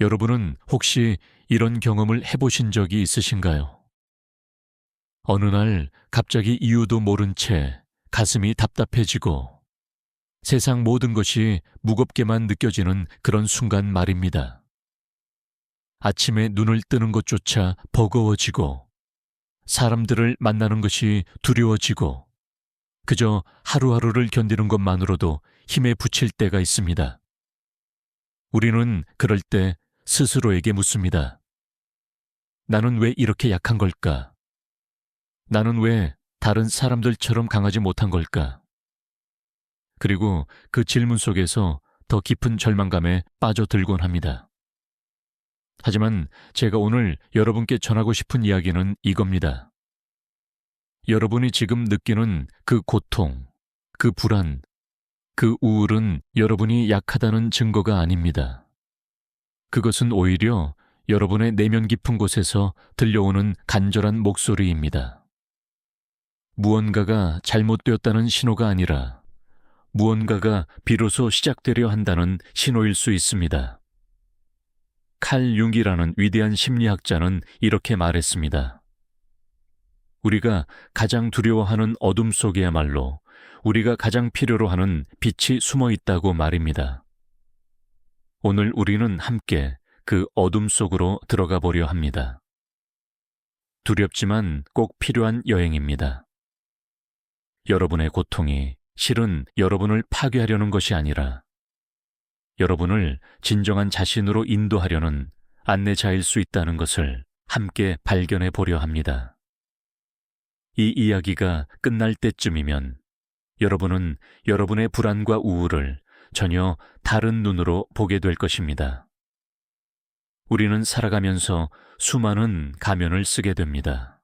여러분은 혹시 이런 경험을 해보신 적이 있으신가요? 어느 날 갑자기 이유도 모른 채 가슴이 답답해지고 세상 모든 것이 무겁게만 느껴지는 그런 순간 말입니다. 아침에 눈을 뜨는 것조차 버거워지고 사람들을 만나는 것이 두려워지고 그저 하루하루를 견디는 것만으로도 힘에 부칠 때가 있습니다. 우리는 그럴 때 스스로에게 묻습니다. 나는 왜 이렇게 약한 걸까? 나는 왜 다른 사람들처럼 강하지 못한 걸까? 그리고 그 질문 속에서 더 깊은 절망감에 빠져들곤 합니다. 하지만 제가 오늘 여러분께 전하고 싶은 이야기는 이겁니다. 여러분이 지금 느끼는 그 고통, 그 불안, 그 우울은 여러분이 약하다는 증거가 아닙니다. 그것은 오히려 여러분의 내면 깊은 곳에서 들려오는 간절한 목소리입니다. 무언가가 잘못되었다는 신호가 아니라 무언가가 비로소 시작되려 한다는 신호일 수 있습니다. 칼 융이라는 위대한 심리학자는 이렇게 말했습니다. 우리가 가장 두려워하는 어둠 속에야말로 우리가 가장 필요로 하는 빛이 숨어 있다고 말입니다. 오늘 우리는 함께 그 어둠 속으로 들어가 보려 합니다. 두렵지만 꼭 필요한 여행입니다. 여러분의 고통이 실은 여러분을 파괴하려는 것이 아니라 여러분을 진정한 자신으로 인도하려는 안내자일 수 있다는 것을 함께 발견해 보려 합니다. 이 이야기가 끝날 때쯤이면 여러분은 여러분의 불안과 우울을 전혀 다른 눈으로 보게 될 것입니다. 우리는 살아가면서 수많은 가면을 쓰게 됩니다.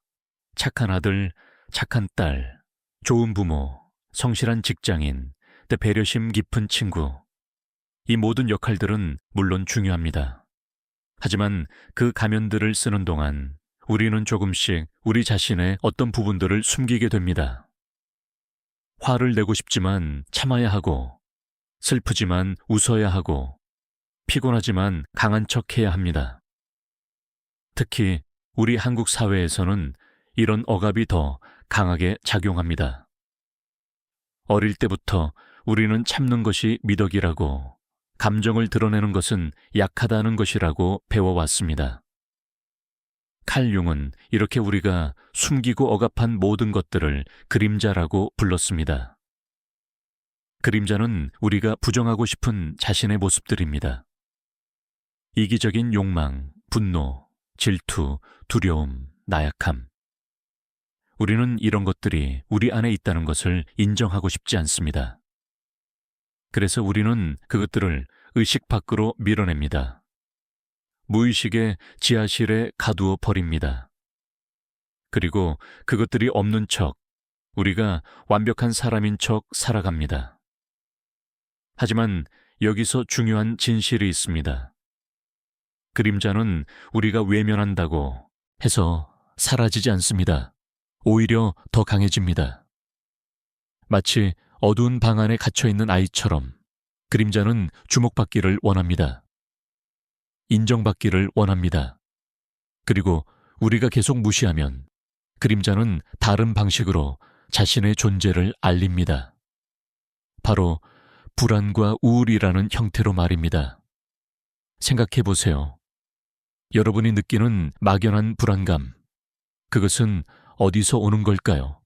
착한 아들, 착한 딸, 좋은 부모, 성실한 직장인, 또 배려심 깊은 친구. 이 모든 역할들은 물론 중요합니다. 하지만 그 가면들을 쓰는 동안 우리는 조금씩 우리 자신의 어떤 부분들을 숨기게 됩니다. 화를 내고 싶지만 참아야 하고, 슬프지만 웃어야 하고, 피곤하지만 강한 척해야 합니다. 특히 우리 한국 사회에서는 이런 억압이 더 강하게 작용합니다. 어릴 때부터 우리는 참는 것이 미덕이라고, 감정을 드러내는 것은 약하다는 것이라고 배워왔습니다. 칼 융은 이렇게 우리가 숨기고 억압한 모든 것들을 그림자라고 불렀습니다. 그림자는 우리가 부정하고 싶은 자신의 모습들입니다. 이기적인 욕망, 분노, 질투, 두려움, 나약함. 우리는 이런 것들이 우리 안에 있다는 것을 인정하고 싶지 않습니다. 그래서 우리는 그것들을 의식 밖으로 밀어냅니다. 무의식의 지하실에 가두어 버립니다. 그리고 그것들이 없는 척, 우리가 완벽한 사람인 척 살아갑니다. 하지만 여기서 중요한 진실이 있습니다. 그림자는 우리가 외면한다고 해서 사라지지 않습니다. 오히려 더 강해집니다. 마치 어두운 방 안에 갇혀있는 아이처럼 그림자는 주목받기를 원합니다. 인정받기를 원합니다. 그리고 우리가 계속 무시하면 그림자는 다른 방식으로 자신의 존재를 알립니다. 바로 불안과 우울이라는 형태로 말입니다. 생각해 보세요. 여러분이 느끼는 막연한 불안감, 그것은 어디서 오는 걸까요?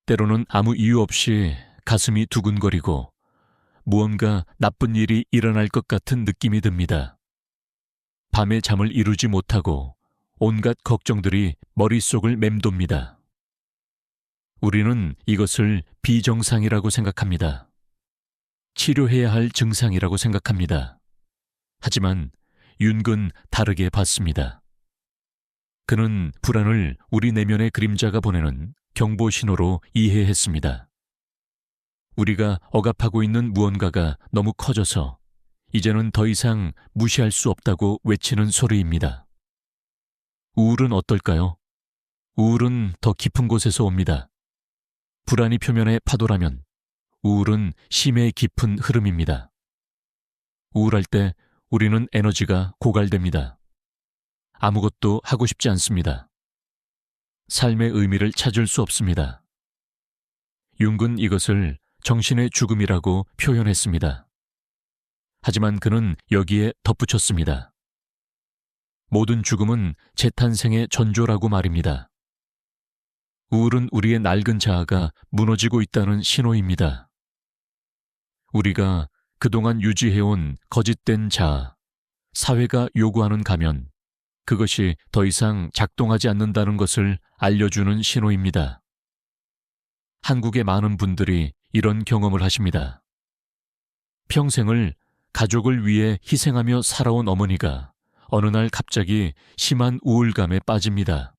때로는 아무 이유 없이 가슴이 두근거리고 무언가 나쁜 일이 일어날 것 같은 느낌이 듭니다. 밤에 잠을 이루지 못하고 온갖 걱정들이 머릿속을 맴돕니다. 우리는 이것을 비정상이라고 생각합니다. 치료해야 할 증상이라고 생각합니다. 하지만 윤근 다르게 봤습니다. 그는 불안을 우리 내면의 그림자가 보내는 경보 신호로 이해했습니다. 우리가 억압하고 있는 무언가가 너무 커져서 이제는 더 이상 무시할 수 없다고 외치는 소리입니다. 우울은 어떨까요? 우울은 더 깊은 곳에서 옵니다. 불안이 표면의 파도라면 우울은 심해 깊은 흐름입니다. 우울할 때 우리는 에너지가 고갈됩니다. 아무것도 하고 싶지 않습니다. 삶의 의미를 찾을 수 없습니다. 융은 이것을 정신의 죽음이라고 표현했습니다. 하지만 그는 여기에 덧붙였습니다. 모든 죽음은 재탄생의 전조라고 말입니다. 우울은 우리의 낡은 자아가 무너지고 있다는 신호입니다. 우리가 그동안 유지해온 거짓된 자아, 사회가 요구하는 가면, 그것이 더 이상 작동하지 않는다는 것을 알려주는 신호입니다. 한국의 많은 분들이 이런 경험을 하십니다. 평생을 가족을 위해 희생하며 살아온 어머니가 어느 날 갑자기 심한 우울감에 빠집니다.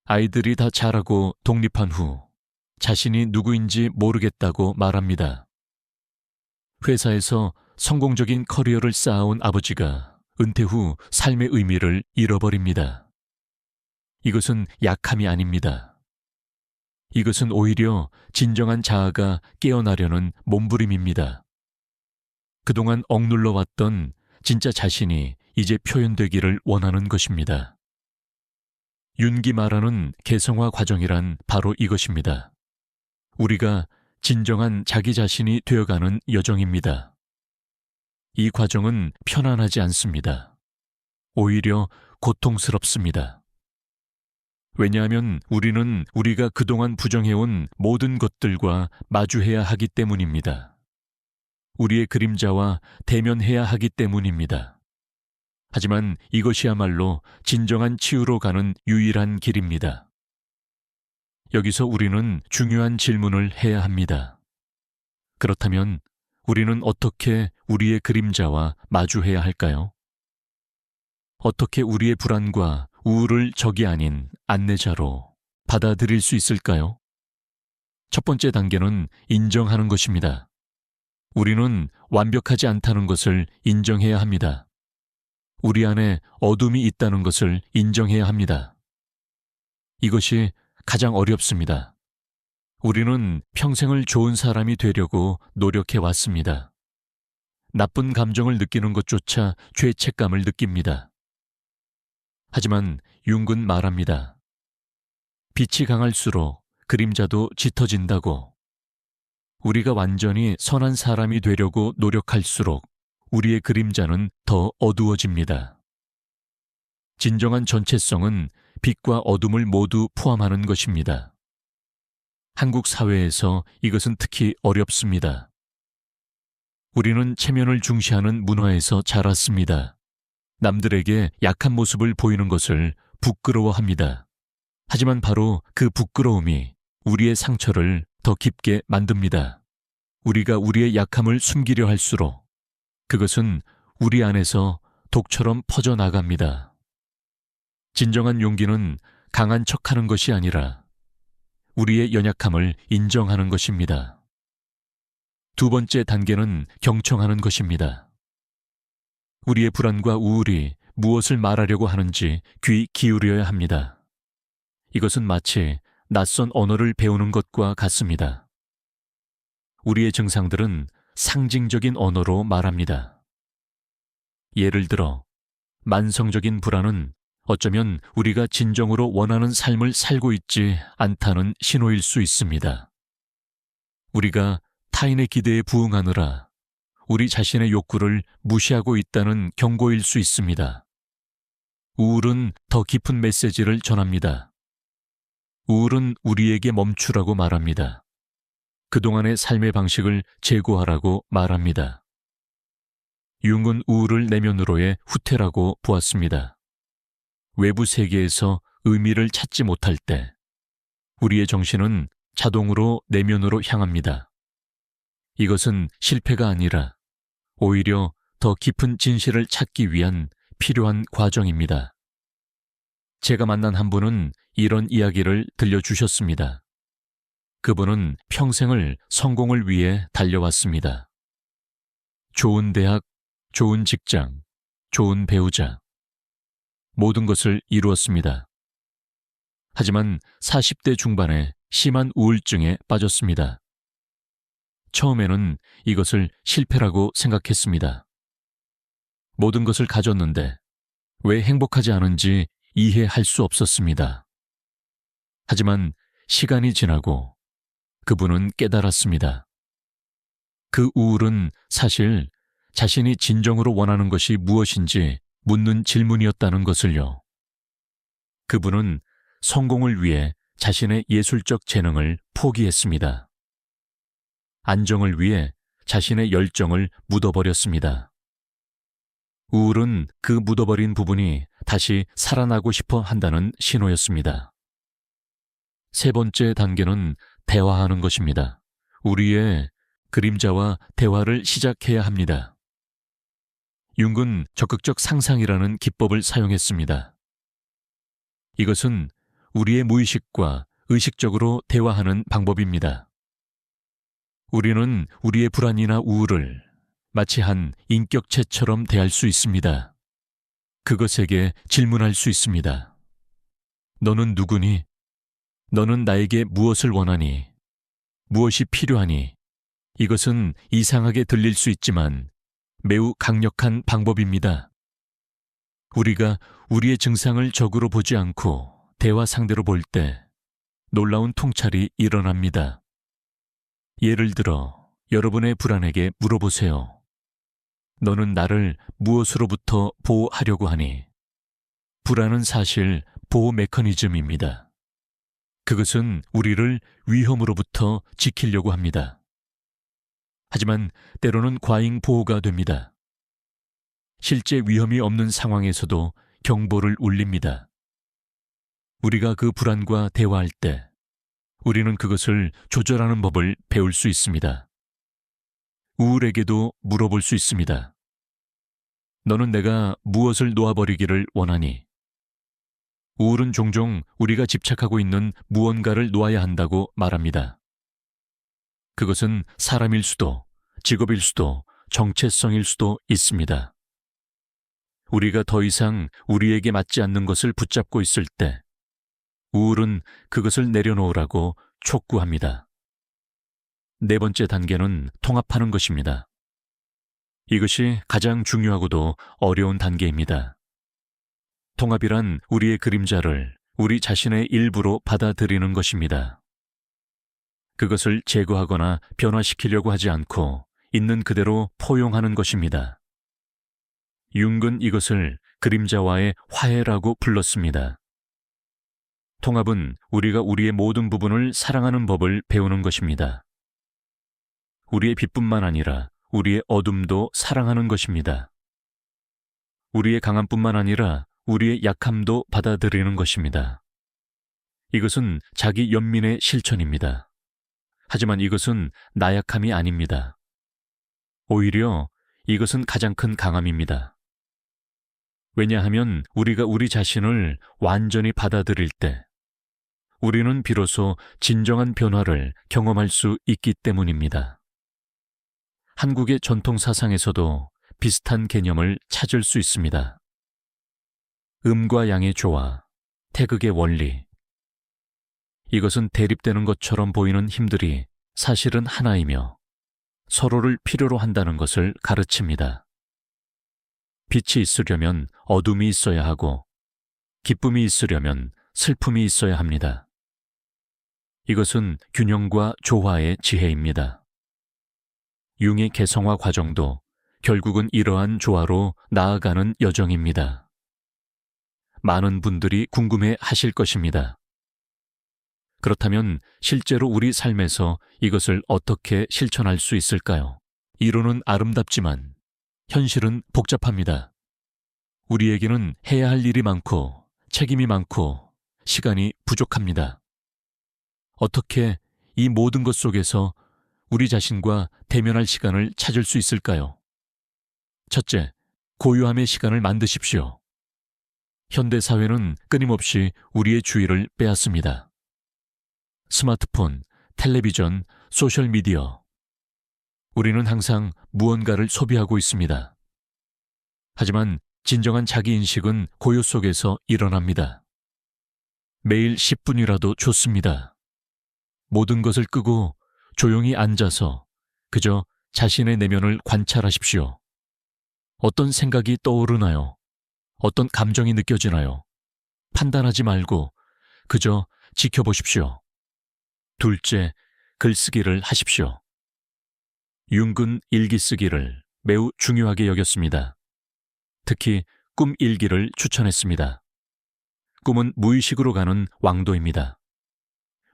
아이들이 다 자라고 독립한 후 자신이 누구인지 모르겠다고 말합니다. 회사에서 성공적인 커리어를 쌓아온 아버지가 은퇴 후 삶의 의미를 잃어버립니다. 이것은 약함이 아닙니다. 이것은 오히려 진정한 자아가 깨어나려는 몸부림입니다. 그동안 억눌러 왔던 진짜 자신이 이제 표현되기를 원하는 것입니다. 윤기 말하는 개성화 과정이란 바로 이것입니다. 우리가 진정한 자기 자신이 되어가는 여정입니다. 이 과정은 편안하지 않습니다. 오히려 고통스럽습니다. 왜냐하면 우리는 우리가 그동안 부정해온 모든 것들과 마주해야 하기 때문입니다. 우리의 그림자와 대면해야 하기 때문입니다. 하지만 이것이야말로 진정한 치유로 가는 유일한 길입니다. 여기서 우리는 중요한 질문을 해야 합니다. 그렇다면 우리는 어떻게 우리의 그림자와 마주해야 할까요? 어떻게 우리의 불안과 우울을 적이 아닌 안내자로 받아들일 수 있을까요? 첫 번째 단계는 인정하는 것입니다. 우리는 완벽하지 않다는 것을 인정해야 합니다. 우리 안에 어둠이 있다는 것을 인정해야 합니다. 이것이 가장 어렵습니다. 우리는 평생을 좋은 사람이 되려고 노력해 왔습니다. 나쁜 감정을 느끼는 것조차 죄책감을 느낍니다. 하지만 융은 말합니다. 빛이 강할수록 그림자도 짙어진다고. 우리가 완전히 선한 사람이 되려고 노력할수록 우리의 그림자는 더 어두워집니다. 진정한 전체성은 빛과 어둠을 모두 포함하는 것입니다. 한국 사회에서 이것은 특히 어렵습니다. 우리는 체면을 중시하는 문화에서 자랐습니다. 남들에게 약한 모습을 보이는 것을 부끄러워합니다. 하지만 바로 그 부끄러움이 우리의 상처를 더 깊게 만듭니다. 우리가 우리의 약함을 숨기려 할수록 그것은 우리 안에서 독처럼 퍼져나갑니다. 진정한 용기는 강한 척하는 것이 아니라 우리의 연약함을 인정하는 것입니다. 두 번째 단계는 경청하는 것입니다. 우리의 불안과 우울이 무엇을 말하려고 하는지 귀 기울여야 합니다. 이것은 마치 낯선 언어를 배우는 것과 같습니다. 우리의 증상들은 상징적인 언어로 말합니다. 예를 들어, 만성적인 불안은 어쩌면 우리가 진정으로 원하는 삶을 살고 있지 않다는 신호일 수 있습니다. 우리가 타인의 기대에 부응하느라 우리 자신의 욕구를 무시하고 있다는 경고일 수 있습니다. 우울은 더 깊은 메시지를 전합니다. 우울은 우리에게 멈추라고 말합니다. 그동안의 삶의 방식을 재고하라고 말합니다. 융은 우울을 내면으로의 후퇴라고 보았습니다. 외부 세계에서 의미를 찾지 못할 때 우리의 정신은 자동으로 내면으로 향합니다. 이것은 실패가 아니라 오히려 더 깊은 진실을 찾기 위한 필요한 과정입니다. 제가 만난 한 분은 이런 이야기를 들려주셨습니다. 그분은 평생을 성공을 위해 달려왔습니다. 좋은 대학, 좋은 직장, 좋은 배우자, 모든 것을 이루었습니다. 하지만 40대 중반에 심한 우울증에 빠졌습니다. 처음에는 이것을 실패라고 생각했습니다. 모든 것을 가졌는데 왜 행복하지 않은지 이해할 수 없었습니다. 하지만 시간이 지나고 그분은 깨달았습니다. 그 우울은 사실 자신이 진정으로 원하는 것이 무엇인지 묻는 질문이었다는 것을요. 그분은 성공을 위해 자신의 예술적 재능을 포기했습니다. 안정을 위해 자신의 열정을 묻어버렸습니다. 우울은 그 묻어버린 부분이 다시 살아나고 싶어 한다는 신호였습니다. 세 번째 단계는 대화하는 것입니다. 우리의 그림자와 대화를 시작해야 합니다. 융은 적극적 상상이라는 기법을 사용했습니다. 이것은 우리의 무의식과 의식적으로 대화하는 방법입니다. 우리는 우리의 불안이나 우울을 마치 한 인격체처럼 대할 수 있습니다. 그것에게 질문할 수 있습니다. 너는 누구니? 너는 나에게 무엇을 원하니? 무엇이 필요하니? 이것은 이상하게 들릴 수 있지만 매우 강력한 방법입니다. 우리가 우리의 증상을 적으로 보지 않고 대화 상대로 볼 때 놀라운 통찰이 일어납니다. 예를 들어 여러분의 불안에게 물어보세요. 너는 나를 무엇으로부터 보호하려고 하니? 불안은 사실 보호 메커니즘입니다. 그것은 우리를 위험으로부터 지키려고 합니다. 하지만 때로는 과잉 보호가 됩니다. 실제 위험이 없는 상황에서도 경보를 울립니다. 우리가 그 불안과 대화할 때 우리는 그것을 조절하는 법을 배울 수 있습니다. 우울에게도 물어볼 수 있습니다. 너는 내가 무엇을 놓아버리기를 원하니? 우울은 종종 우리가 집착하고 있는 무언가를 놓아야 한다고 말합니다. 그것은 사람일 수도, 직업일 수도, 정체성일 수도 있습니다. 우리가 더 이상 우리에게 맞지 않는 것을 붙잡고 있을 때 우울은 그것을 내려놓으라고 촉구합니다. 네 번째 단계는 통합하는 것입니다. 이것이 가장 중요하고도 어려운 단계입니다. 통합이란 우리의 그림자를 우리 자신의 일부로 받아들이는 것입니다. 그것을 제거하거나 변화시키려고 하지 않고 있는 그대로 포용하는 것입니다. 융은 이것을 그림자와의 화해라고 불렀습니다. 통합은 우리가 우리의 모든 부분을 사랑하는 법을 배우는 것입니다. 우리의 빛뿐만 아니라 우리의 어둠도 사랑하는 것입니다. 우리의 강함뿐만 아니라 우리의 약함도 받아들이는 것입니다. 이것은 자기 연민의 실천입니다. 하지만 이것은 나약함이 아닙니다. 오히려 이것은 가장 큰 강함입니다. 왜냐하면 우리가 우리 자신을 완전히 받아들일 때 우리는 비로소 진정한 변화를 경험할 수 있기 때문입니다. 한국의 전통 사상에서도 비슷한 개념을 찾을 수 있습니다. 음과 양의 조화, 태극의 원리. 이것은 대립되는 것처럼 보이는 힘들이 사실은 하나이며 서로를 필요로 한다는 것을 가르칩니다. 빛이 있으려면 어둠이 있어야 하고 기쁨이 있으려면 슬픔이 있어야 합니다. 이것은 균형과 조화의 지혜입니다. 융의 개성화 과정도 결국은 이러한 조화로 나아가는 여정입니다. 많은 분들이 궁금해 하실 것입니다. 그렇다면 실제로 우리 삶에서 이것을 어떻게 실천할 수 있을까요? 이론은 아름답지만 현실은 복잡합니다. 우리에게는 해야 할 일이 많고 책임이 많고 시간이 부족합니다. 어떻게 이 모든 것 속에서 우리 자신과 대면할 시간을 찾을 수 있을까요? 첫째, 고요함의 시간을 만드십시오. 현대 사회는 끊임없이 우리의 주의를 빼앗습니다. 스마트폰, 텔레비전, 소셜미디어. 우리는 항상 무언가를 소비하고 있습니다. 하지만 진정한 자기인식은 고요 속에서 일어납니다. 매일 10분이라도 좋습니다. 모든 것을 끄고 조용히 앉아서 그저 자신의 내면을 관찰하십시오. 어떤 생각이 떠오르나요? 어떤 감정이 느껴지나요? 판단하지 말고 그저 지켜보십시오. 둘째, 글쓰기를 하십시오. 융근 일기 쓰기를 매우 중요하게 여겼습니다. 특히 꿈 일기를 추천했습니다. 꿈은 무의식으로 가는 왕도입니다.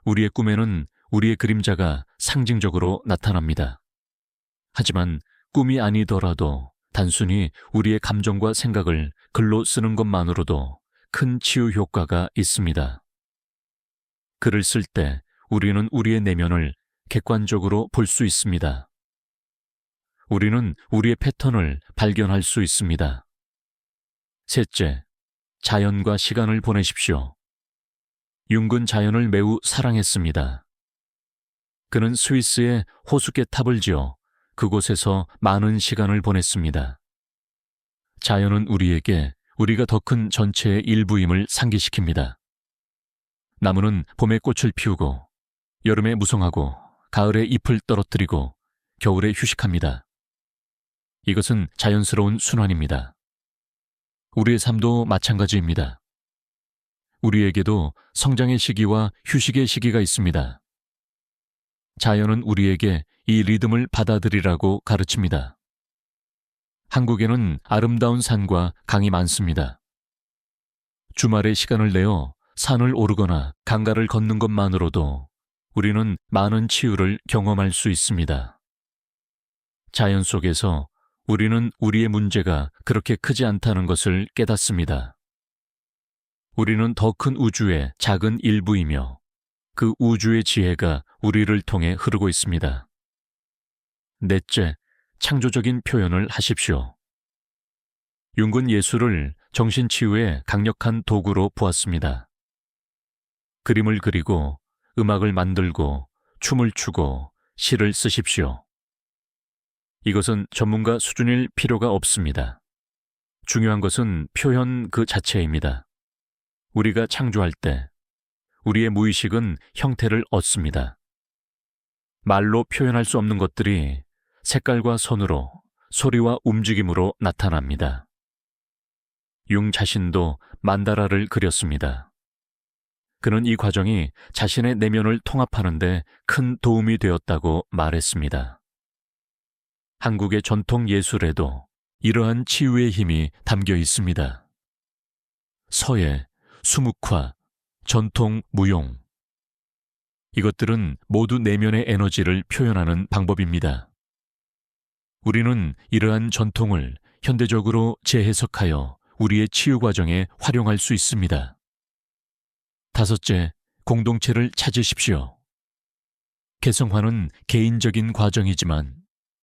우리의 꿈에는 우리의 그림자가 상징적으로 나타납니다. 하지만 꿈이 아니더라도 단순히 우리의 감정과 생각을 글로 쓰는 것만으로도 큰 치유 효과가 있습니다. 글을 쓸 때 우리는 우리의 내면을 객관적으로 볼 수 있습니다. 우리는 우리의 패턴을 발견할 수 있습니다. 셋째, 자연과 시간을 보내십시오. 융근 자연을 매우 사랑했습니다. 그는 스위스의 호숫가 탑을 지어 그곳에서 많은 시간을 보냈습니다. 자연은 우리에게 우리가 더 큰 전체의 일부임을 상기시킵니다. 나무는 봄에 꽃을 피우고 여름에 무성하고 가을에 잎을 떨어뜨리고 겨울에 휴식합니다. 이것은 자연스러운 순환입니다. 우리의 삶도 마찬가지입니다. 우리에게도 성장의 시기와 휴식의 시기가 있습니다. 자연은 우리에게 이 리듬을 받아들이라고 가르칩니다. 한국에는 아름다운 산과 강이 많습니다. 주말에 시간을 내어 산을 오르거나 강가를 걷는 것만으로도 우리는 많은 치유를 경험할 수 있습니다. 자연 속에서 우리는 우리의 문제가 그렇게 크지 않다는 것을 깨닫습니다. 우리는 더 큰 우주의 작은 일부이며 그 우주의 지혜가 우리를 통해 흐르고 있습니다. 넷째, 창조적인 표현을 하십시오. 융근 예술을 정신치유의 강력한 도구로 보았습니다. 그림을 그리고 음악을 만들고 춤을 추고 시를 쓰십시오. 이것은 전문가 수준일 필요가 없습니다. 중요한 것은 표현 그 자체입니다. 우리가 창조할 때 우리의 무의식은 형태를 얻습니다. 말로 표현할 수 없는 것들이 색깔과 선으로, 소리와 움직임으로 나타납니다. 융 자신도 만다라를 그렸습니다. 그는 이 과정이 자신의 내면을 통합하는 데 큰 도움이 되었다고 말했습니다. 한국의 전통 예술에도 이러한 치유의 힘이 담겨 있습니다. 서예, 수묵화, 전통 무용. 이것들은 모두 내면의 에너지를 표현하는 방법입니다. 우리는 이러한 전통을 현대적으로 재해석하여 우리의 치유 과정에 활용할 수 있습니다. 다섯째, 공동체를 찾으십시오. 개성화는 개인적인 과정이지만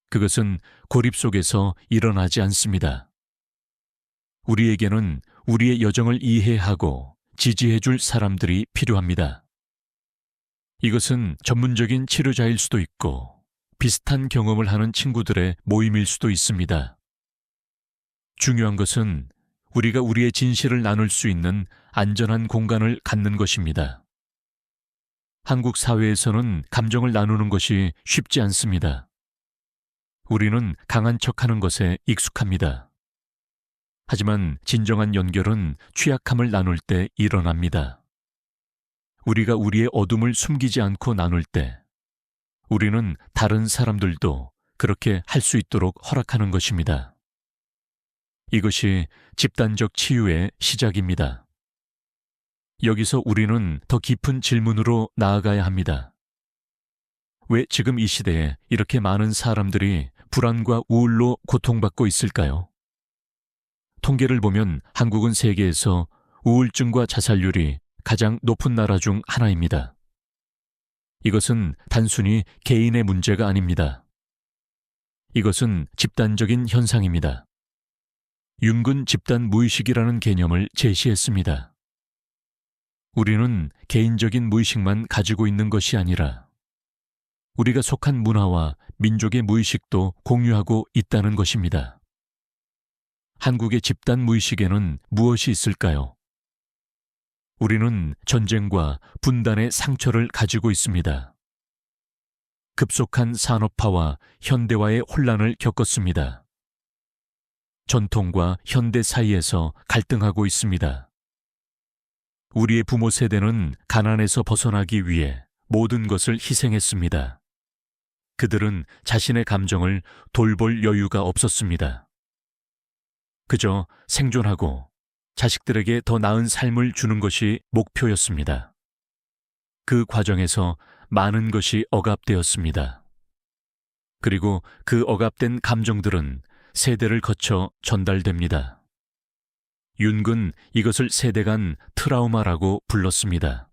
그것은 고립 속에서 일어나지 않습니다. 우리에게는 우리의 여정을 이해하고 지지해줄 사람들이 필요합니다. 이것은 전문적인 치료자일 수도 있고 비슷한 경험을 하는 친구들의 모임일 수도 있습니다. 중요한 것은 우리가 우리의 진실을 나눌 수 있는 안전한 공간을 갖는 것입니다. 한국 사회에서는 감정을 나누는 것이 쉽지 않습니다. 우리는 강한 척하는 것에 익숙합니다. 하지만 진정한 연결은 취약함을 나눌 때 일어납니다. 우리가 우리의 어둠을 숨기지 않고 나눌 때 우리는 다른 사람들도 그렇게 할 수 있도록 허락하는 것입니다. 이것이 집단적 치유의 시작입니다. 여기서 우리는 더 깊은 질문으로 나아가야 합니다. 왜 지금 이 시대에 이렇게 많은 사람들이 불안과 우울로 고통받고 있을까요? 통계를 보면 한국은 세계에서 우울증과 자살률이 가장 높은 나라 중 하나입니다. 이것은 단순히 개인의 문제가 아닙니다. 이것은 집단적인 현상입니다. 융근 집단 무의식이라는 개념을 제시했습니다. 우리는 개인적인 무의식만 가지고 있는 것이 아니라 우리가 속한 문화와 민족의 무의식도 공유하고 있다는 것입니다. 한국의 집단 무의식에는 무엇이 있을까요? 우리는 전쟁과 분단의 상처를 가지고 있습니다. 급속한 산업화와 현대화의 혼란을 겪었습니다. 전통과 현대 사이에서 갈등하고 있습니다. 우리의 부모 세대는 가난에서 벗어나기 위해 모든 것을 희생했습니다. 그들은 자신의 감정을 돌볼 여유가 없었습니다. 그저 생존하고 자식들에게 더 나은 삶을 주는 것이 목표였습니다. 그 과정에서 많은 것이 억압되었습니다. 그리고 그 억압된 감정들은 세대를 거쳐 전달됩니다. 윤근 이것을 세대 간 트라우마라고 불렀습니다.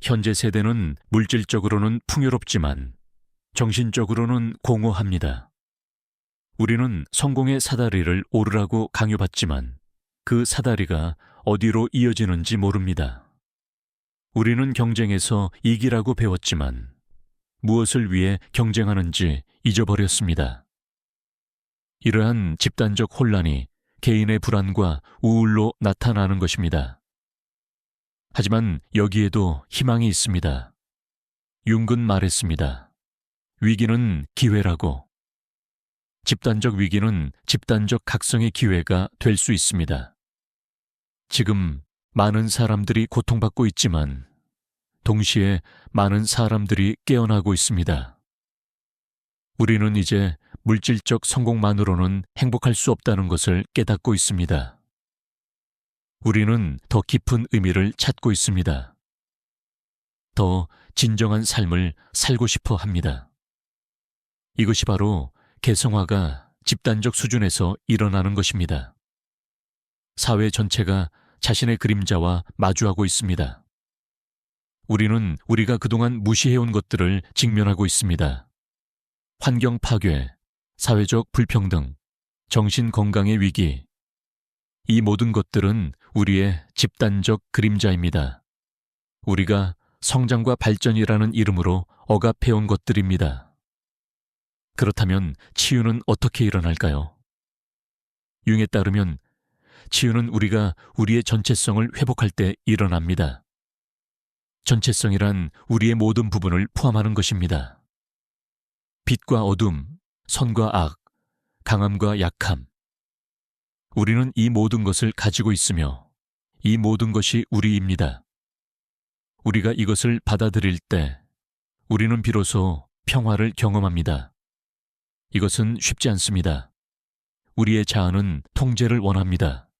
현재 세대는 물질적으로는 풍요롭지만 정신적으로는 공허합니다. 우리는 성공의 사다리를 오르라고 강요받지만 그 사다리가 어디로 이어지는지 모릅니다. 우리는 경쟁에서 이기라고 배웠지만 무엇을 위해 경쟁하는지 잊어버렸습니다. 이러한 집단적 혼란이 개인의 불안과 우울로 나타나는 것입니다. 하지만 여기에도 희망이 있습니다. 융근 말했습니다. 위기는 기회라고. 집단적 위기는 집단적 각성의 기회가 될 수 있습니다. 지금 많은 사람들이 고통받고 있지만 동시에 많은 사람들이 깨어나고 있습니다. 우리는 이제 물질적 성공만으로는 행복할 수 없다는 것을 깨닫고 있습니다. 우리는 더 깊은 의미를 찾고 있습니다. 더 진정한 삶을 살고 싶어 합니다. 이것이 바로 개성화가 집단적 수준에서 일어나는 것입니다. 사회 전체가 자신의 그림자와 마주하고 있습니다. 우리는 우리가 그동안 무시해온 것들을 직면하고 있습니다. 환경 파괴, 사회적 불평등, 정신 건강의 위기. 이 모든 것들은 우리의 집단적 그림자입니다. 우리가 성장과 발전이라는 이름으로 억압해온 것들입니다. 그렇다면 치유는 어떻게 일어날까요? 융에 따르면 치유는 우리가 우리의 전체성을 회복할 때 일어납니다. 전체성이란 우리의 모든 부분을 포함하는 것입니다. 빛과 어둠, 선과 악, 강함과 약함. 우리는 이 모든 것을 가지고 있으며 이 모든 것이 우리입니다. 우리가 이것을 받아들일 때 우리는 비로소 평화를 경험합니다. 이것은 쉽지 않습니다. 우리의 자아는 통제를 원합니다.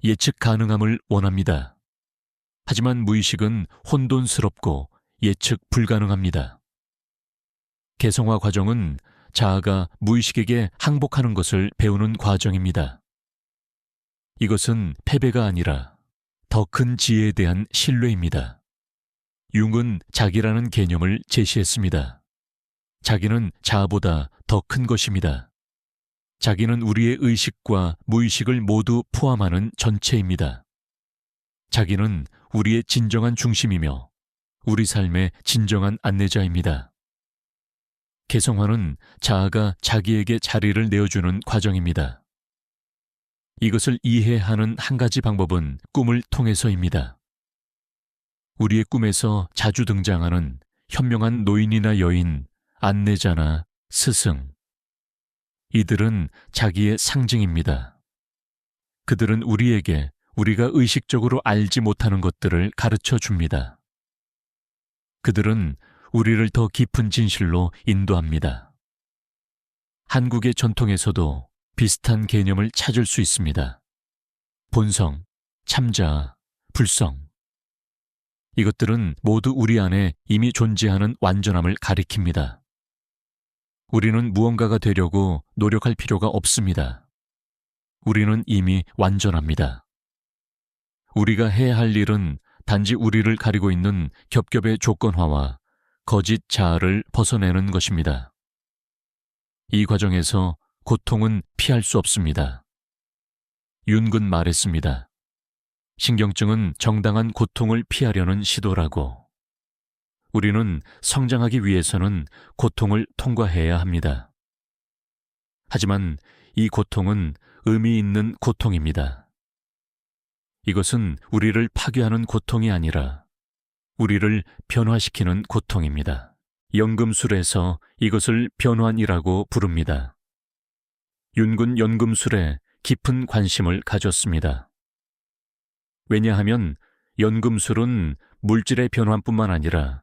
예측 가능함을 원합니다. 하지만 무의식은 혼돈스럽고 예측 불가능합니다. 개성화 과정은 자아가 무의식에게 항복하는 것을 배우는 과정입니다. 이것은 패배가 아니라 더 큰 지혜에 대한 신뢰입니다. 융은 자기라는 개념을 제시했습니다. 자기는 자아보다 더 큰 것입니다. 자기는 우리의 의식과 무의식을 모두 포함하는 전체입니다. 자기는 우리의 진정한 중심이며 우리 삶의 진정한 안내자입니다. 개성화는 자아가 자기에게 자리를 내어주는 과정입니다. 이것을 이해하는 한 가지 방법은 꿈을 통해서입니다. 우리의 꿈에서 자주 등장하는 현명한 노인이나 여인, 안내자나 스승. 이들은 자기의 상징입니다. 그들은 우리에게 우리가 의식적으로 알지 못하는 것들을 가르쳐 줍니다. 그들은 우리를 더 깊은 진실로 인도합니다. 한국의 전통에서도 비슷한 개념을 찾을 수 있습니다. 본성, 참자, 불성. 이것들은 모두 우리 안에 이미 존재하는 완전함을 가리킵니다. 우리는 무언가가 되려고 노력할 필요가 없습니다. 우리는 이미 완전합니다. 우리가 해야 할 일은 단지 우리를 가리고 있는 겹겹의 조건화와 거짓 자아를 벗어내는 것입니다. 이 과정에서 고통은 피할 수 없습니다. 윤근 말했습니다. 신경증은 정당한 고통을 피하려는 시도라고. 우리는 성장하기 위해서는 고통을 통과해야 합니다. 하지만 이 고통은 의미 있는 고통입니다. 이것은 우리를 파괴하는 고통이 아니라 우리를 변화시키는 고통입니다. 연금술에서 이것을 변환이라고 부릅니다. 윤군 연금술에 깊은 관심을 가졌습니다. 왜냐하면 연금술은 물질의 변환뿐만 아니라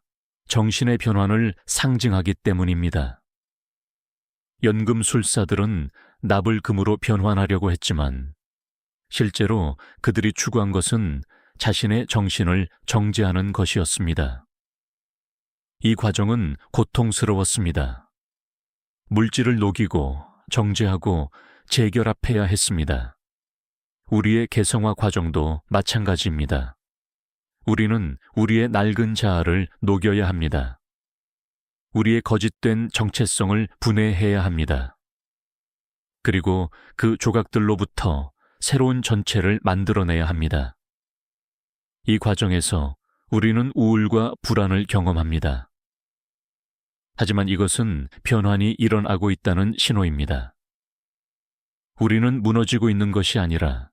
정신의 변환을 상징하기 때문입니다. 연금술사들은 납을 금으로 변환하려고 했지만 실제로 그들이 추구한 것은 자신의 정신을 정제하는 것이었습니다. 이 과정은 고통스러웠습니다. 물질을 녹이고 정제하고 재결합해야 했습니다. 우리의 개성화 과정도 마찬가지입니다. 우리는 우리의 낡은 자아를 녹여야 합니다. 우리의 거짓된 정체성을 분해해야 합니다. 그리고 그 조각들로부터 새로운 전체를 만들어내야 합니다. 이 과정에서 우리는 우울과 불안을 경험합니다. 하지만 이것은 변환이 일어나고 있다는 신호입니다. 우리는 무너지고 있는 것이 아니라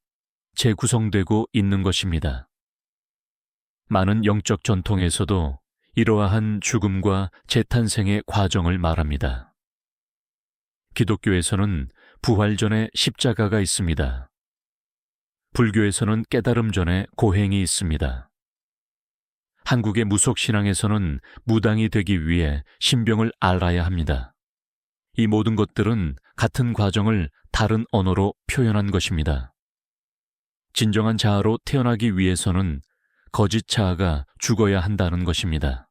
재구성되고 있는 것입니다. 많은 영적 전통에서도 이러한 죽음과 재탄생의 과정을 말합니다. 기독교에서는 부활 전에 십자가가 있습니다. 불교에서는 깨달음 전에 고행이 있습니다. 한국의 무속신앙에서는 무당이 되기 위해 신병을 앓아야 합니다. 이 모든 것들은 같은 과정을 다른 언어로 표현한 것입니다. 진정한 자아로 태어나기 위해서는 거짓 자아가 죽어야 한다는 것입니다.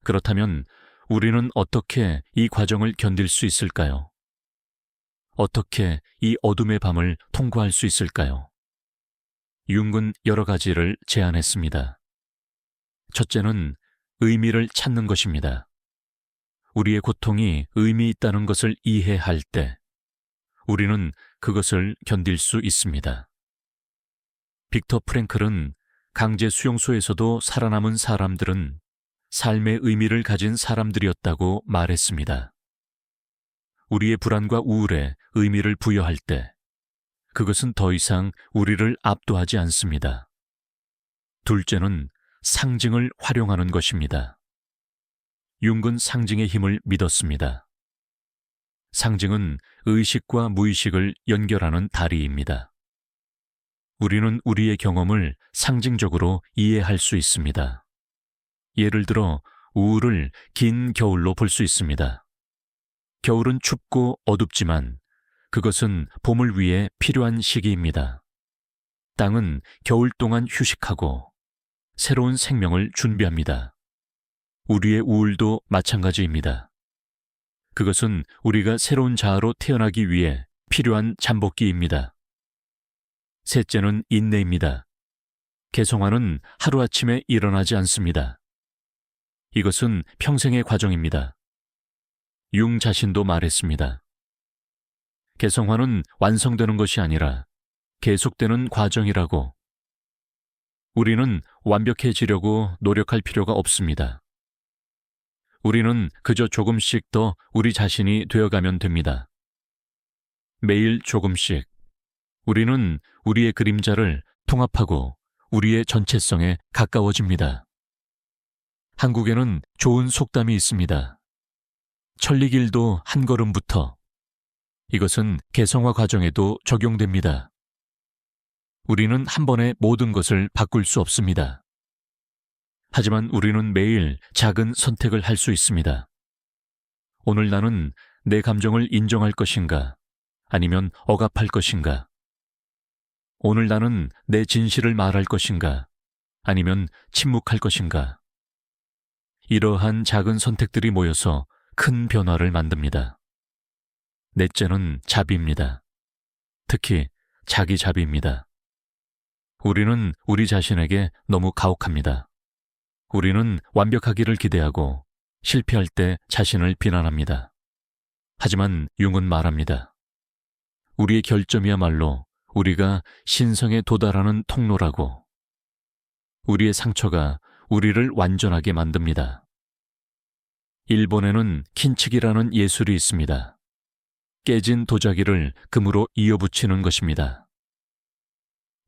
그렇다면 우리는 어떻게 이 과정을 견딜 수 있을까요? 어떻게 이 어둠의 밤을 통과할 수 있을까요? 융은 여러 가지를 제안했습니다. 첫째는 의미를 찾는 것입니다. 우리의 고통이 의미 있다는 것을 이해할 때 우리는 그것을 견딜 수 있습니다. 빅터 프랭클은 강제 수용소에서도 살아남은 사람들은 삶의 의미를 가진 사람들이었다고 말했습니다. 우리의 불안과 우울에 의미를 부여할 때 그것은 더 이상 우리를 압도하지 않습니다. 둘째는 상징을 활용하는 것입니다. 융은 상징의 힘을 믿었습니다. 상징은 의식과 무의식을 연결하는 다리입니다. 우리는 우리의 경험을 상징적으로 이해할 수 있습니다. 예를 들어 우울을 긴 겨울로 볼 수 있습니다. 겨울은 춥고 어둡지만 그것은 봄을 위해 필요한 시기입니다. 땅은 겨울 동안 휴식하고 새로운 생명을 준비합니다. 우리의 우울도 마찬가지입니다. 그것은 우리가 새로운 자아로 태어나기 위해 필요한 잠복기입니다. 셋째는 인내입니다. 개성화는 하루아침에 일어나지 않습니다. 이것은 평생의 과정입니다. 융 자신도 말했습니다. 개성화는 완성되는 것이 아니라 계속되는 과정이라고. 우리는 완벽해지려고 노력할 필요가 없습니다. 우리는 그저 조금씩 더 우리 자신이 되어가면 됩니다. 매일 조금씩 우리는 우리의 그림자를 통합하고 우리의 전체성에 가까워집니다. 한국에는 좋은 속담이 있습니다. 천리길도 한 걸음부터. 이것은 개성화 과정에도 적용됩니다. 우리는 한 번에 모든 것을 바꿀 수 없습니다. 하지만 우리는 매일 작은 선택을 할 수 있습니다. 오늘 나는 내 감정을 인정할 것인가? 아니면 억압할 것인가? 오늘 나는 내 진실을 말할 것인가? 아니면 침묵할 것인가? 이러한 작은 선택들이 모여서 큰 변화를 만듭니다. 넷째는 자비입니다. 특히 자기 자비입니다. 우리는 우리 자신에게 너무 가혹합니다. 우리는 완벽하기를 기대하고 실패할 때 자신을 비난합니다. 하지만 융은 말합니다. 우리의 결점이야말로 우리가 신성에 도달하는 통로라고. 우리의 상처가 우리를 완전하게 만듭니다. 일본에는 킨치기라는 예술이 있습니다. 깨진 도자기를 금으로 이어붙이는 것입니다.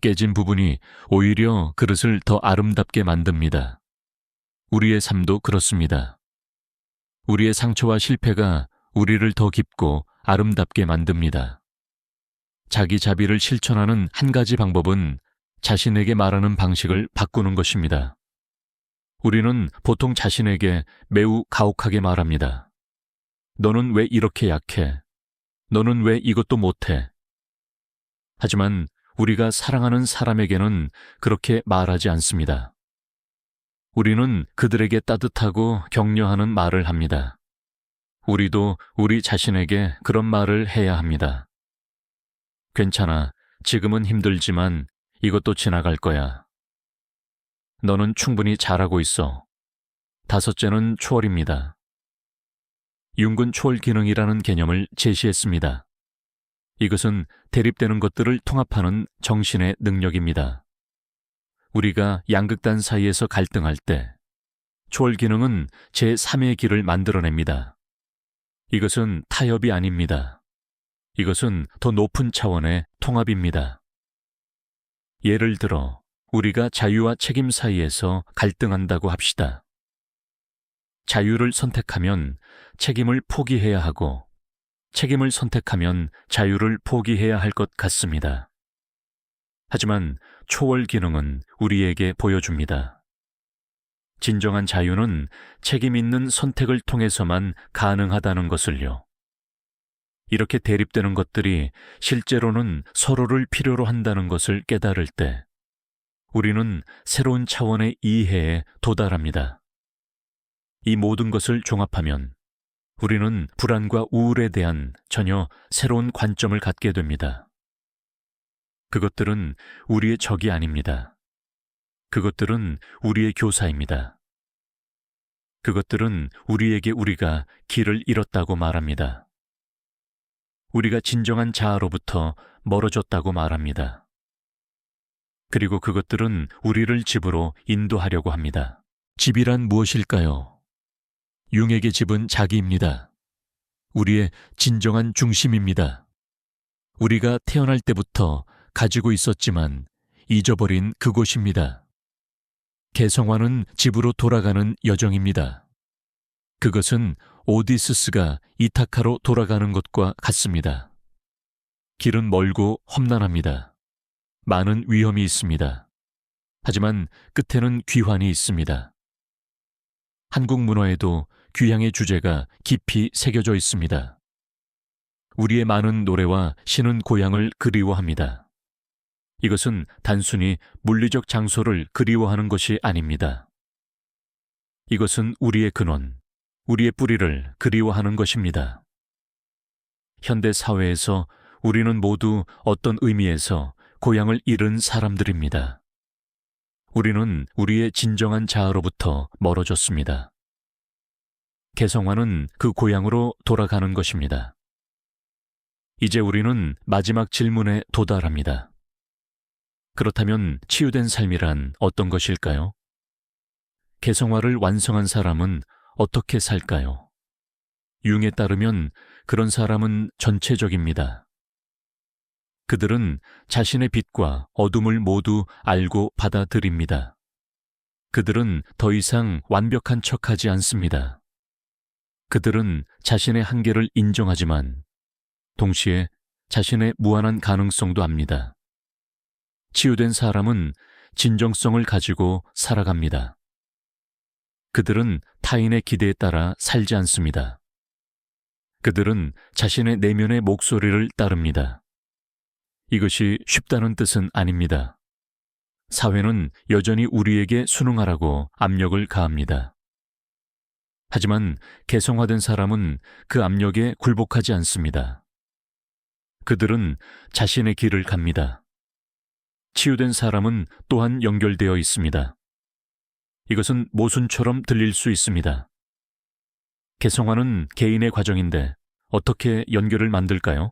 깨진 부분이 오히려 그릇을 더 아름답게 만듭니다. 우리의 삶도 그렇습니다. 우리의 상처와 실패가 우리를 더 깊고 아름답게 만듭니다. 자기 자비를 실천하는 한 가지 방법은 자신에게 말하는 방식을 바꾸는 것입니다. 우리는 보통 자신에게 매우 가혹하게 말합니다. 너는 왜 이렇게 약해? 너는 왜 이것도 못해? 하지만 우리가 사랑하는 사람에게는 그렇게 말하지 않습니다. 우리는 그들에게 따뜻하고 격려하는 말을 합니다. 우리도 우리 자신에게 그런 말을 해야 합니다. 괜찮아. 지금은 힘들지만 이것도 지나갈 거야. 너는 충분히 잘하고 있어. 다섯째는 초월입니다. 융은 초월 기능이라는 개념을 제시했습니다. 이것은 대립되는 것들을 통합하는 정신의 능력입니다. 우리가 양극단 사이에서 갈등할 때 초월 기능은 제3의 길을 만들어냅니다. 이것은 타협이 아닙니다. 이것은 더 높은 차원의 통합입니다. 예를 들어 우리가 자유와 책임 사이에서 갈등한다고 합시다. 자유를 선택하면 책임을 포기해야 하고 책임을 선택하면 자유를 포기해야 할 것 같습니다. 하지만 초월 기능은 우리에게 보여줍니다. 진정한 자유는 책임 있는 선택을 통해서만 가능하다는 것을요. 이렇게 대립되는 것들이 실제로는 서로를 필요로 한다는 것을 깨달을 때 우리는 새로운 차원의 이해에 도달합니다. 이 모든 것을 종합하면 우리는 불안과 우울에 대한 전혀 새로운 관점을 갖게 됩니다. 그것들은 우리의 적이 아닙니다. 그것들은 우리의 교사입니다. 그것들은 우리에게 우리가 길을 잃었다고 말합니다. 우리가 진정한 자아로부터 멀어졌다고 말합니다. 그리고 그것들은 우리를 집으로 인도하려고 합니다. 집이란 무엇일까요? 융에게 집은 자기입니다. 우리의 진정한 중심입니다. 우리가 태어날 때부터 가지고 있었지만 잊어버린 그곳입니다. 개성화는 집으로 돌아가는 여정입니다. 그것은 오디시스가 이타카로 돌아가는 것과 같습니다. 길은 멀고 험난합니다. 많은 위험이 있습니다. 하지만 끝에는 귀환이 있습니다. 한국 문화에도 귀향의 주제가 깊이 새겨져 있습니다. 우리의 많은 노래와 시는 고향을 그리워합니다. 이것은 단순히 물리적 장소를 그리워하는 것이 아닙니다. 이것은 우리의 근원, 우리의 뿌리를 그리워하는 것입니다. 현대 사회에서 우리는 모두 어떤 의미에서 고향을 잃은 사람들입니다. 우리는 우리의 진정한 자아로부터 멀어졌습니다. 개성화는 그 고향으로 돌아가는 것입니다. 이제 우리는 마지막 질문에 도달합니다. 그렇다면 치유된 삶이란 어떤 것일까요? 개성화를 완성한 사람은 어떻게 살까요? 융에 따르면 그런 사람은 전체적입니다. 그들은 자신의 빛과 어둠을 모두 알고 받아들입니다. 그들은 더 이상 완벽한 척하지 않습니다. 그들은 자신의 한계를 인정하지만 동시에 자신의 무한한 가능성도 압니다. 치유된 사람은 진정성을 가지고 살아갑니다. 그들은 타인의 기대에 따라 살지 않습니다. 그들은 자신의 내면의 목소리를 따릅니다. 이것이 쉽다는 뜻은 아닙니다. 사회는 여전히 우리에게 순응하라고 압력을 가합니다. 하지만 개성화된 사람은 그 압력에 굴복하지 않습니다. 그들은 자신의 길을 갑니다. 치유된 사람은 또한 연결되어 있습니다. 이것은 모순처럼 들릴 수 있습니다. 개성화는 개인의 과정인데 어떻게 연결을 만들까요?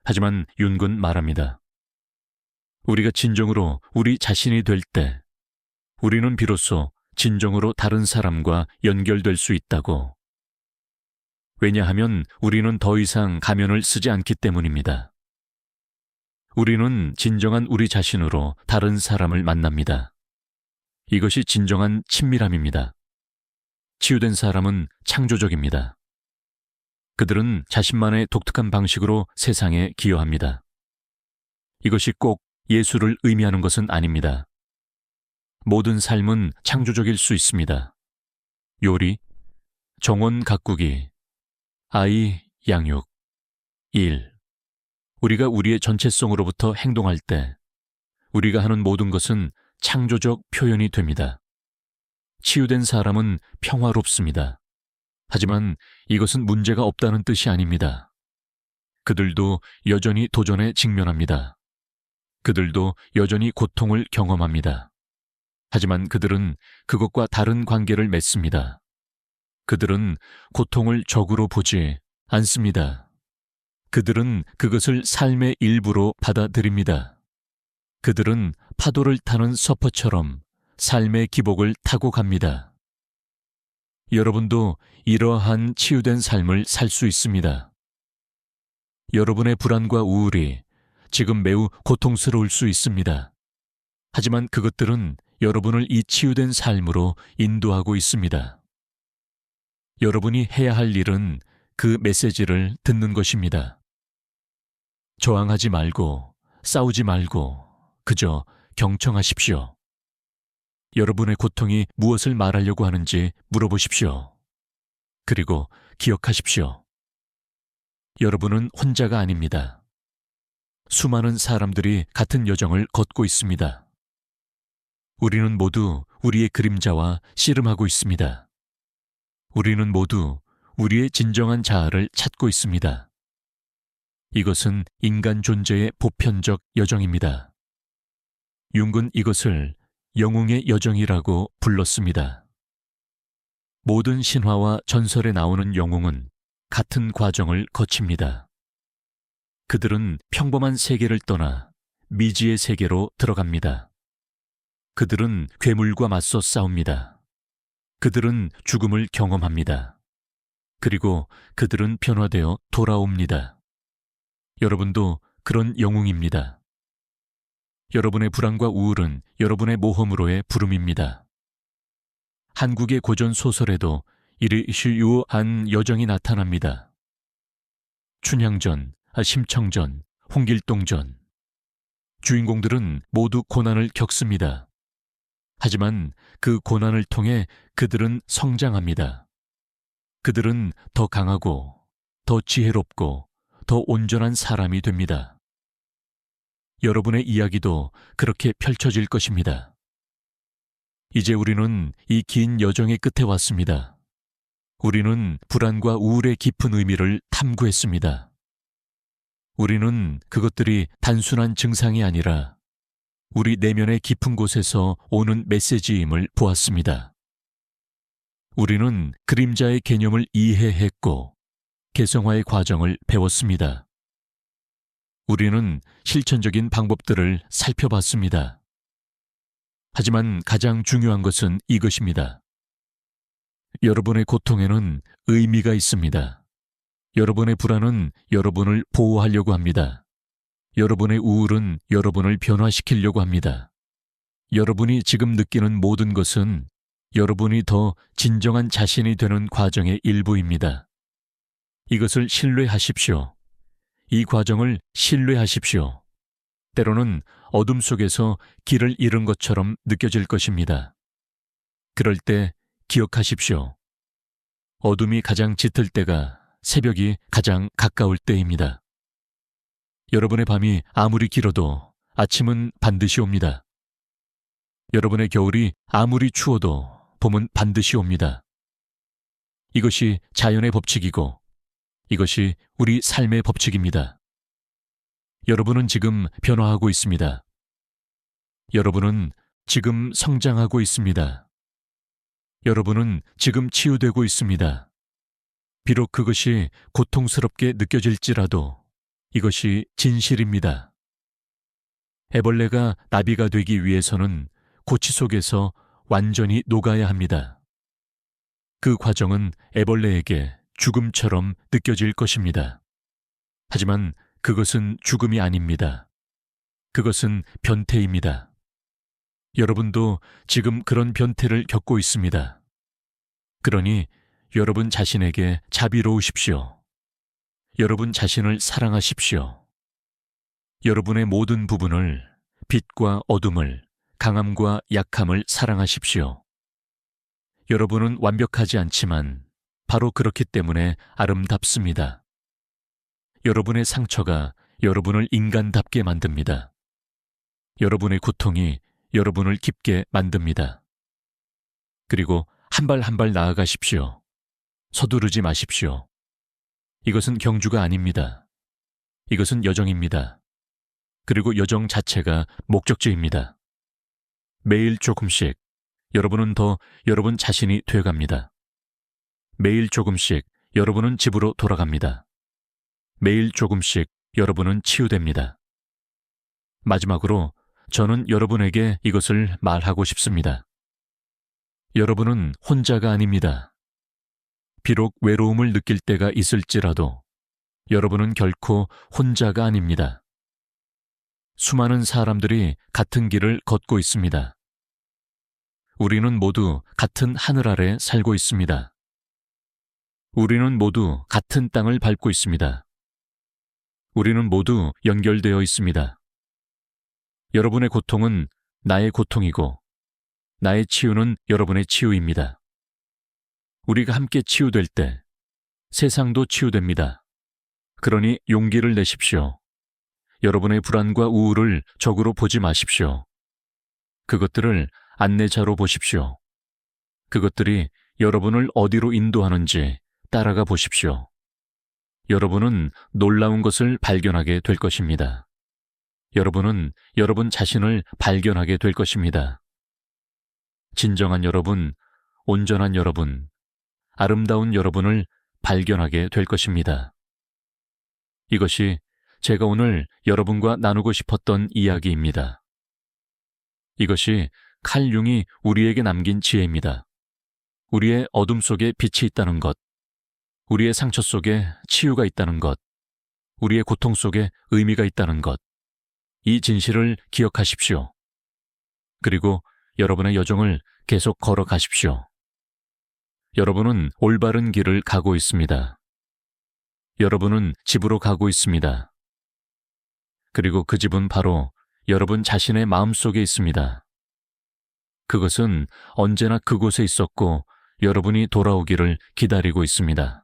하지만 윤군 말합니다. 우리가 진정으로 우리 자신이 될 때 우리는 비로소 진정으로 다른 사람과 연결될 수 있다고. 왜냐하면 우리는 더 이상 가면을 쓰지 않기 때문입니다. 우리는 진정한 우리 자신으로 다른 사람을 만납니다. 이것이 진정한 친밀함입니다. 치유된 사람은 창조적입니다. 그들은 자신만의 독특한 방식으로 세상에 기여합니다. 이것이 꼭 예수를 의미하는 것은 아닙니다. 모든 삶은 창조적일 수 있습니다. 요리, 정원 가꾸기, 아이 양육, 일. 우리가 우리의 전체성으로부터 행동할 때 우리가 하는 모든 것은 창조적 표현이 됩니다. 치유된 사람은 평화롭습니다. 하지만 이것은 문제가 없다는 뜻이 아닙니다. 그들도 여전히 도전에 직면합니다. 그들도 여전히 고통을 경험합니다. 하지만 그들은 그것과 다른 관계를 맺습니다. 그들은 고통을 적으로 보지 않습니다. 그들은 그것을 삶의 일부로 받아들입니다. 그들은 파도를 타는 서퍼처럼 삶의 기복을 타고 갑니다. 여러분도 이러한 치유된 삶을 살 수 있습니다. 여러분의 불안과 우울이 지금 매우 고통스러울 수 있습니다. 하지만 그것들은 여러분을 이 치유된 삶으로 인도하고 있습니다. 여러분이 해야 할 일은 그 메시지를 듣는 것입니다. 저항하지 말고, 싸우지 말고, 그저 경청하십시오. 여러분의 고통이 무엇을 말하려고 하는지 물어보십시오. 그리고 기억하십시오. 여러분은 혼자가 아닙니다. 수많은 사람들이 같은 여정을 걷고 있습니다. 우리는 모두 우리의 그림자와 씨름하고 있습니다. 우리는 모두 우리의 진정한 자아를 찾고 있습니다. 이것은 인간 존재의 보편적 여정입니다. 융은 이것을 영웅의 여정이라고 불렀습니다. 모든 신화와 전설에 나오는 영웅은 같은 과정을 거칩니다. 그들은 평범한 세계를 떠나 미지의 세계로 들어갑니다. 그들은 괴물과 맞서 싸웁니다. 그들은 죽음을 경험합니다. 그리고 그들은 변화되어 돌아옵니다. 여러분도 그런 영웅입니다. 여러분의 불안과 우울은 여러분의 모험으로의 부름입니다. 한국의 고전 소설에도 이러한 여정이 나타납니다. 춘향전, 심청전, 홍길동전. 주인공들은 모두 고난을 겪습니다. 하지만 그 고난을 통해 그들은 성장합니다. 그들은 더 강하고, 더 지혜롭고, 더 온전한 사람이 됩니다. 여러분의 이야기도 그렇게 펼쳐질 것입니다. 이제 우리는 이 긴 여정의 끝에 왔습니다. 우리는 불안과 우울의 깊은 의미를 탐구했습니다. 우리는 그것들이 단순한 증상이 아니라 우리 내면의 깊은 곳에서 오는 메시지임을 보았습니다. 우리는 그림자의 개념을 이해했고 개성화의 과정을 배웠습니다. 우리는 실천적인 방법들을 살펴봤습니다. 하지만 가장 중요한 것은 이것입니다. 여러분의 고통에는 의미가 있습니다. 여러분의 불안은 여러분을 보호하려고 합니다. 여러분의 우울은 여러분을 변화시키려고 합니다. 여러분이 지금 느끼는 모든 것은 여러분이 더 진정한 자신이 되는 과정의 일부입니다. 이것을 신뢰하십시오. 이 과정을 신뢰하십시오. 때로는 어둠 속에서 길을 잃은 것처럼 느껴질 것입니다. 그럴 때 기억하십시오. 어둠이 가장 짙을 때가 새벽이 가장 가까울 때입니다. 여러분의 밤이 아무리 길어도 아침은 반드시 옵니다. 여러분의 겨울이 아무리 추워도 봄은 반드시 옵니다. 이것이 자연의 법칙이고 이것이 우리 삶의 법칙입니다. 여러분은 지금 변화하고 있습니다. 여러분은 지금 성장하고 있습니다. 여러분은 지금 치유되고 있습니다. 비록 그것이 고통스럽게 느껴질지라도 이것이 진실입니다. 애벌레가 나비가 되기 위해서는 고치 속에서 완전히 녹아야 합니다. 그 과정은 애벌레에게 죽음처럼 느껴질 것입니다. 하지만 그것은 죽음이 아닙니다. 그것은 변태입니다. 여러분도 지금 그런 변태를 겪고 있습니다. 그러니 여러분 자신에게 자비로우십시오. 여러분 자신을 사랑하십시오. 여러분의 모든 부분을, 빛과 어둠을, 강함과 약함을 사랑하십시오. 여러분은 완벽하지 않지만 바로 그렇기 때문에 아름답습니다. 여러분의 상처가 여러분을 인간답게 만듭니다. 여러분의 고통이 여러분을 깊게 만듭니다. 그리고 한 발 한 발 나아가십시오. 서두르지 마십시오. 이것은 경주가 아닙니다. 이것은 여정입니다. 그리고 여정 자체가 목적지입니다. 매일 조금씩 여러분은 더 여러분 자신이 돼갑니다. 매일 조금씩 여러분은 집으로 돌아갑니다. 매일 조금씩 여러분은 치유됩니다. 마지막으로 저는 여러분에게 이것을 말하고 싶습니다. 여러분은 혼자가 아닙니다. 비록 외로움을 느낄 때가 있을지라도 여러분은 결코 혼자가 아닙니다. 수많은 사람들이 같은 길을 걷고 있습니다. 우리는 모두 같은 하늘 아래 살고 있습니다. 우리는 모두 같은 땅을 밟고 있습니다. 우리는 모두 연결되어 있습니다. 여러분의 고통은 나의 고통이고 나의 치유는 여러분의 치유입니다. 우리가 함께 치유될 때 세상도 치유됩니다. 그러니 용기를 내십시오. 여러분의 불안과 우울을 적으로 보지 마십시오. 그것들을 안내자로 보십시오. 그것들이 여러분을 어디로 인도하는지 따라가 보십시오. 여러분은 놀라운 것을 발견하게 될 것입니다. 여러분은 여러분 자신을 발견하게 될 것입니다. 진정한 여러분, 온전한 여러분, 아름다운 여러분을 발견하게 될 것입니다. 이것이 제가 오늘 여러분과 나누고 싶었던 이야기입니다. 이것이 칼 융이 우리에게 남긴 지혜입니다. 우리의 어둠 속에 빛이 있다는 것, 우리의 상처 속에 치유가 있다는 것, 우리의 고통 속에 의미가 있다는 것, 이 진실을 기억하십시오. 그리고 여러분의 여정을 계속 걸어가십시오. 여러분은 올바른 길을 가고 있습니다. 여러분은 집으로 가고 있습니다. 그리고 그 집은 바로 여러분 자신의 마음속에 있습니다. 그것은 언제나 그곳에 있었고 여러분이 돌아오기를 기다리고 있습니다.